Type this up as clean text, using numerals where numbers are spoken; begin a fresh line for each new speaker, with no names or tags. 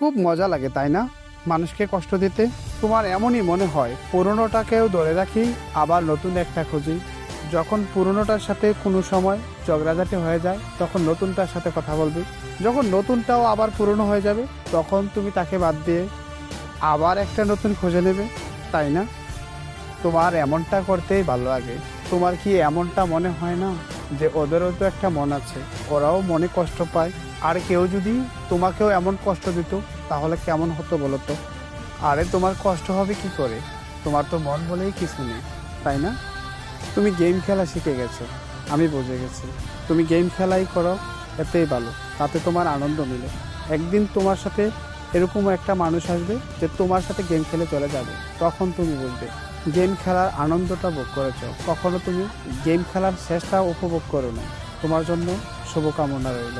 খুব মজা লাগে তাই না মানুষকে কষ্ট দিতে? তোমার এমনই মনে হয় পুরনোটাকেও ধরে রাখি, আবার নতুন একটা খুঁজি। যখন পুরনোটার সাথে কোনো সময় ঝগড়াঝাটি হয়ে যায় তখন নতুনটার সাথে কথা বলবি। যখন নতুনটাও আবার পুরনো হয়ে যাবে তখন তুমি তাকে বাদ দিয়ে আবার একটা নতুন খুঁজে নেবে, তাই না? তোমার এমনটা করতেই ভালো লাগে। তোমার কি এমনটা মনে হয় না যে ওদেরও তো একটা মন আছে, ওরাও মনে কষ্ট পায়? আর কেউ যদি তোমাকেও এমন কষ্ট দিত তাহলে কেমন হতো বলো তো? আরে তোমার কষ্ট হবে কি করে? তোমার তো মন বলেই কিছু নেই, তাই না? তুমি গেম খেলা শিখে গেছো, আমি বুঝে গেছি। তুমি গেম খেলাই করো, এতেই ভালো, তাতে তোমার আনন্দ মিলে। একদিন তোমার সাথে এরকম একটা মানুষ আসবে যে তোমার সাথে গেম খেলে চলে যাবে, তখন তুমি বুঝবে গেম খেলার আনন্দটা ভোগ করেছো। কখনো তুমি গেম খেলার শেষটা উপভোগ করো না। তোমার জন্য শুভকামনা রইল।